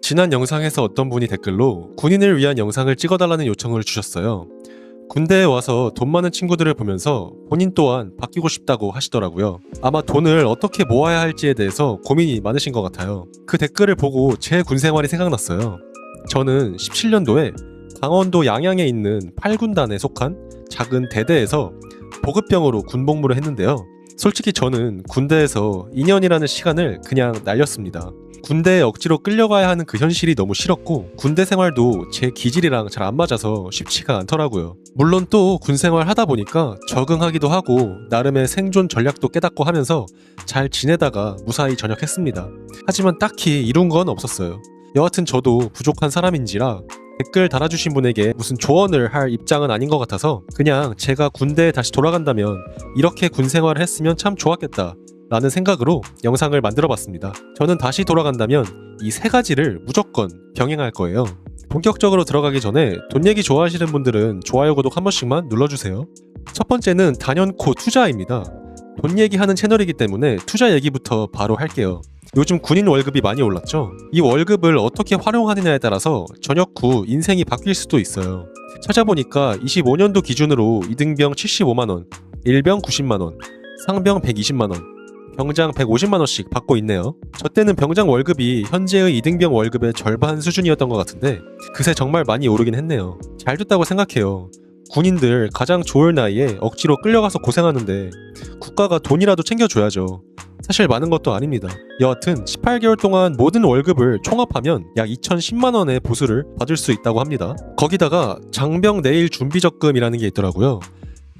지난 영상에서 어떤 분이 댓글로 군인을 위한 영상을 찍어달라는 요청을 주셨어요. 군대에 와서 돈 많은 친구들을 보면서 본인 또한 바뀌고 싶다고 하시더라고요. 아마 돈을 어떻게 모아야 할지에 대해서 고민이 많으신 것 같아요. 그 댓글을 보고 제 군 생활이 생각났어요. 저는 17년도에 강원도 양양에 있는 8군단에 속한 작은 대대에서 보급병으로 군복무를 했는데요. 솔직히 저는 군대에서 2년이라는 시간을 그냥 날렸습니다. 군대에 억지로 끌려가야 하는 그 현실이 너무 싫었고 군대 생활도 제 기질이랑 잘 안 맞아서 쉽지가 않더라고요. 물론 또 군 생활 하다 보니까 적응하기도 하고 나름의 생존 전략도 깨닫고 하면서 잘 지내다가 무사히 전역했습니다. 하지만 딱히 이룬 건 없었어요. 여하튼 저도 부족한 사람인지라 댓글 달아주신 분에게 무슨 조언을 할 입장은 아닌 것 같아서 그냥 제가 군대에 다시 돌아간다면 이렇게 군 생활을 했으면 참 좋았겠다 라는 생각으로 영상을 만들어 봤습니다. 저는 다시 돌아간다면 이 세 가지를 무조건 병행할 거예요. 본격적으로 들어가기 전에 돈 얘기 좋아하시는 분들은 좋아요, 구독 한 번씩만 눌러주세요. 첫 번째는 단연코 투자입니다. 돈 얘기하는 채널이기 때문에 투자 얘기부터 바로 할게요. 요즘 군인 월급이 많이 올랐죠? 이 월급을 어떻게 활용하느냐에 따라서 전역 후 인생이 바뀔 수도 있어요. 찾아보니까 25년도 기준으로 이등병 75만원, 일병 90만원, 상병 120만원, 병장 150만원씩 받고 있네요. 저 때는 병장 월급이 현재의 이등병 월급의 절반 수준이었던 것 같은데 그새 정말 많이 오르긴 했네요. 잘 됐다고 생각해요. 군인들 가장 좋을 나이에 억지로 끌려가서 고생하는데 국가가 돈이라도 챙겨줘야죠. 사실 많은 것도 아닙니다. 여하튼 18개월 동안 모든 월급을 총합하면 약 2010만원의 보수를 받을 수 있다고 합니다. 거기다가 장병 내일 준비적금이라는 게 있더라고요.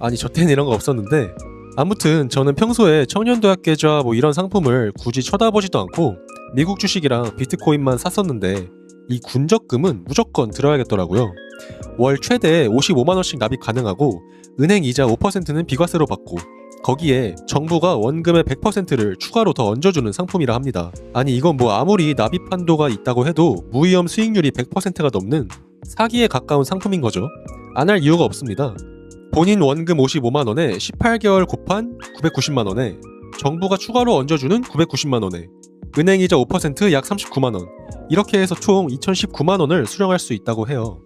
아니 저 때는 이런 거 없었는데 아무튼 저는 평소에 청년도약 계좌 이런 상품을 굳이 쳐다보지도 않고 미국 주식이랑 비트코인만 샀었는데 이 군적금은 무조건 들어야겠더라고요. 월 최대 55만원씩 납입 가능하고 은행 이자 5%는 비과세로 받고 거기에 정부가 원금의 100%를 추가로 더 얹어주는 상품이라 합니다. 아니 이건 아무리 납입 한도가 있다고 해도 무위험 수익률이 100%가 넘는 사기에 가까운 상품인 거죠. 안 할 이유가 없습니다. 본인 원금 55만원에 18개월 곱한 990만원에 정부가 추가로 얹어주는 990만원에 은행이자 5%약 39만원 이렇게 해서 총 2019만원을 수령할 수 있다고 해요.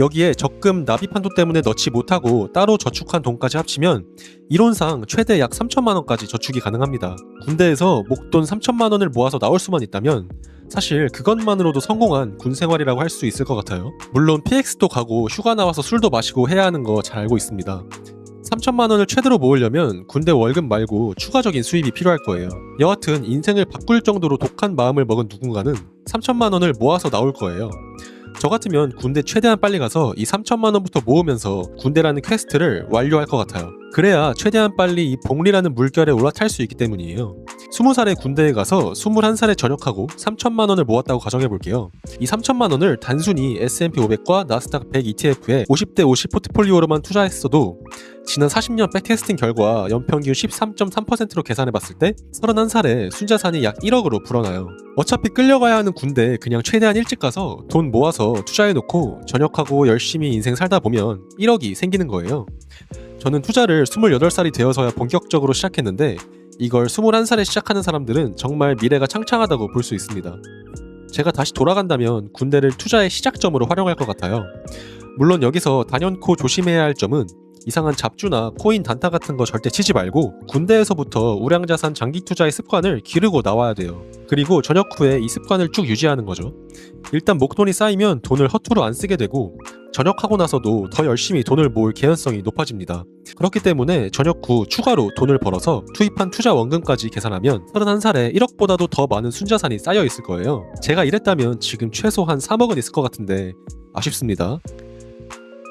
여기에 적금 납입 한도 때문에 넣지 못하고 따로 저축한 돈까지 합치면 이론상 최대 약 3천만원까지 저축이 가능합니다. 군대에서 목돈 3천만원을 모아서 나올 수만 있다면 사실 그것만으로도 성공한 군 생활이라고 할 수 있을 것 같아요. 물론 PX도 가고 휴가 나와서 술도 마시고 해야 하는 거 잘 알고 있습니다. 3천만원을 최대로 모으려면 군대 월급 말고 추가적인 수입이 필요할 거예요. 여하튼 인생을 바꿀 정도로 독한 마음을 먹은 누군가는 3천만원을 모아서 나올 거예요. 저 같으면 군대 최대한 빨리 가서 이 3천만원부터 모으면서 군대라는 퀘스트를 완료할 것 같아요. 그래야 최대한 빨리 이 복리라는 물결에 올라탈 수 있기 때문이에요. 20살에 군대에 가서 21살에 전역하고 3천만원을 모았다고 가정해볼게요. 이 3천만원을 단순히 S&P 500과 나스닥 100 ETF에 50대 50 포트폴리오로만 투자했어도 지난 40년 백테스팅 결과 연평균 13.3%로 계산해봤을 때 31살에 순자산이 약 1억으로 불어나요. 어차피 끌려가야 하는 군대에 그냥 최대한 일찍 가서 돈 모아서 투자해놓고 전역하고 열심히 인생 살다 보면 1억이 생기는 거예요. 저는 투자를 28살이 되어서야 본격적으로 시작했는데 이걸 21살에 시작하는 사람들은 정말 미래가 창창하다고 볼 수 있습니다. 제가 다시 돌아간다면 군대를 투자의 시작점으로 활용할 것 같아요. 물론 여기서 단연코 조심해야 할 점은 이상한 잡주나 코인 단타 같은 거 절대 치지 말고 군대에서부터 우량자산 장기 투자의 습관을 기르고 나와야 돼요. 그리고 전역 후에 이 습관을 쭉 유지하는 거죠. 일단 목돈이 쌓이면 돈을 허투루 안 쓰게 되고 전역하고 나서도 더 열심히 돈을 모을 개연성이 높아집니다. 그렇기 때문에 전역 후 추가로 돈을 벌어서 투입한 투자 원금까지 계산하면 31살에 1억보다도 더 많은 순자산이 쌓여 있을 거예요. 제가 이랬다면 지금 최소한 3억은 있을 것 같은데 아쉽습니다.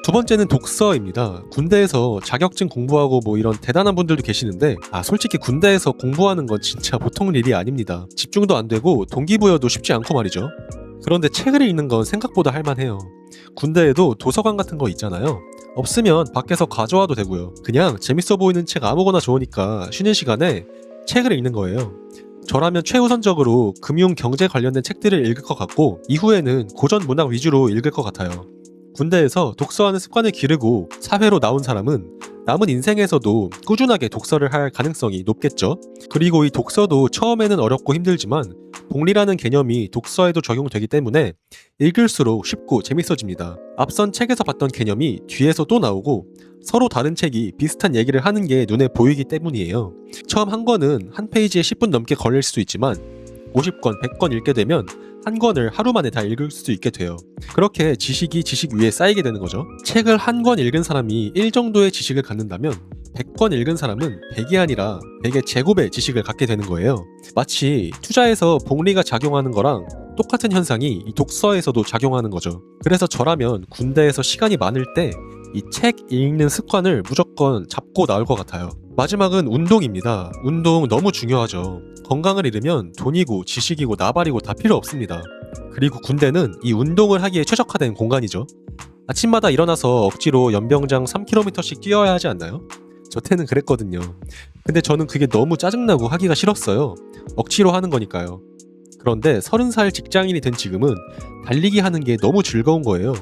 두 번째는 독서입니다. 군대에서 자격증 공부하고 이런 대단한 분들도 계시는데 솔직히 군대에서 공부하는 건 진짜 보통 일이 아닙니다. 집중도 안 되고 동기부여도 쉽지 않고 말이죠. 그런데 책을 읽는 건 생각보다 할만해요. 군대에도 도서관 같은 거 있잖아요. 없으면 밖에서 가져와도 되고요. 그냥 재밌어 보이는 책 아무거나 좋으니까 쉬는 시간에 책을 읽는 거예요. 저라면 최우선적으로 금융 경제 관련된 책들을 읽을 것 같고 이후에는 고전 문학 위주로 읽을 것 같아요. 군대에서 독서하는 습관을 기르고 사회로 나온 사람은 남은 인생에서도 꾸준하게 독서를 할 가능성이 높겠죠. 그리고 이 독서도 처음에는 어렵고 힘들지만 복리라는 개념이 독서에도 적용되기 때문에 읽을수록 쉽고 재밌어집니다. 앞선 책에서 봤던 개념이 뒤에서 또 나오고 서로 다른 책이 비슷한 얘기를 하는 게 눈에 보이기 때문이에요. 처음 한 권은 한 페이지에 10분 넘게 걸릴 수도 있지만 50권, 100권 읽게 되면 한 권을 하루 만에 다 읽을 수 있게 돼요. 그렇게 지식이 지식 위에 쌓이게 되는 거죠. 책을 한 권 읽은 사람이 1 정도의 지식을 갖는다면 100권 읽은 사람은 100이 아니라 100의 제곱의 지식을 갖게 되는 거예요. 마치 투자에서 복리가 작용하는 거랑 똑같은 현상이 이 독서에서도 작용하는 거죠. 그래서 저라면 군대에서 시간이 많을 때 이 책 읽는 습관을 무조건 잡고 나올 것 같아요. 마지막은 운동입니다. 운동 너무 중요하죠. 건강을 잃으면 돈이고 지식이고 나발이고 다 필요 없습니다. 그리고 군대는 이 운동을 하기에 최적화된 공간이죠. 아침마다 일어나서 억지로 연병장 3km씩 뛰어야 하지 않나요? 저 때는 그랬거든요. 근데 저는 그게 너무 짜증나고 하기가 싫었어요. 억지로 하는 거니까요. 그런데 30살 직장인이 된 지금은 달리기 하는 게 너무 즐거운 거예요.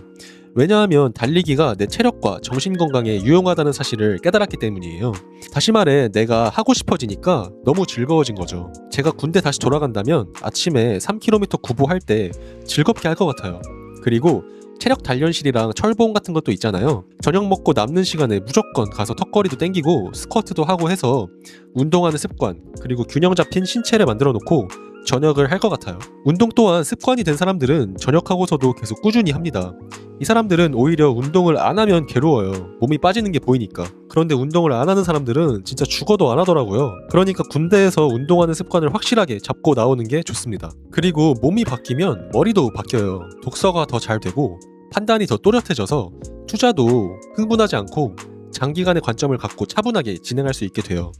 왜냐하면 달리기가 내 체력과 정신건강에 유용하다는 사실을 깨달았기 때문이에요. 다시 말해 내가 하고 싶어지니까 너무 즐거워진 거죠. 제가 군대 다시 돌아간다면 아침에 3km 구보할 때 즐겁게 할 것 같아요. 그리고 체력 단련실이랑 철봉 같은 것도 있잖아요. 저녁 먹고 남는 시간에 무조건 가서 턱걸이도 땡기고 스쿼트도 하고 해서 운동하는 습관, 그리고 균형 잡힌 신체를 만들어 놓고 저녁을 할 것 같아요. 운동 또한 습관이 된 사람들은 저녁하고서도 계속 꾸준히 합니다. 이 사람들은 오히려 운동을 안 하면 괴로워요. 몸이 빠지는 게 보이니까. 그런데 운동을 안 하는 사람들은 진짜 죽어도 안 하더라고요. 그러니까 군대에서 운동하는 습관을 확실하게 잡고 나오는 게 좋습니다. 그리고 몸이 바뀌면 머리도 바뀌어요. 독서가 더 잘 되고 판단이 더 또렷해져서 투자도 흥분하지 않고 장기간의 관점을 갖고 차분하게 진행할 수 있게 돼요.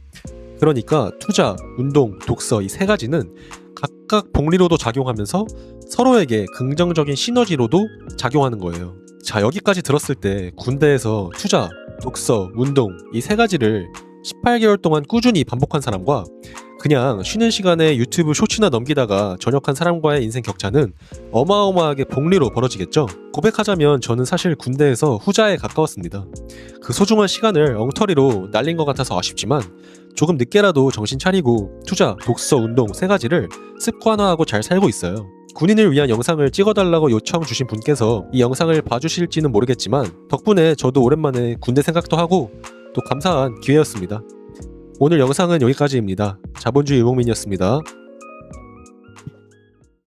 그러니까 투자, 운동, 독서 이 세 가지는 각각 복리로도 작용하면서 서로에게 긍정적인 시너지로도 작용하는 거예요. 자, 여기까지 들었을 때 군대에서 투자, 독서, 운동 이 세 가지를 18개월 동안 꾸준히 반복한 사람과 그냥 쉬는 시간에 유튜브 쇼츠나 넘기다가 전역한 사람과의 인생 격차는 어마어마하게 복리로 벌어지겠죠. 고백하자면 저는 사실 군대에서 후자에 가까웠습니다. 그 소중한 시간을 엉터리로 날린 것 같아서 아쉽지만 조금 늦게라도 정신 차리고 투자, 독서, 운동 세 가지를 습관화하고 잘 살고 있어요. 군인을 위한 영상을 찍어달라고 요청 주신 분께서 이 영상을 봐주실지는 모르겠지만 덕분에 저도 오랜만에 군대 생각도 하고 또 감사한 기회였습니다. 오늘 영상은 여기까지입니다. 자본주의 유목민이었습니다.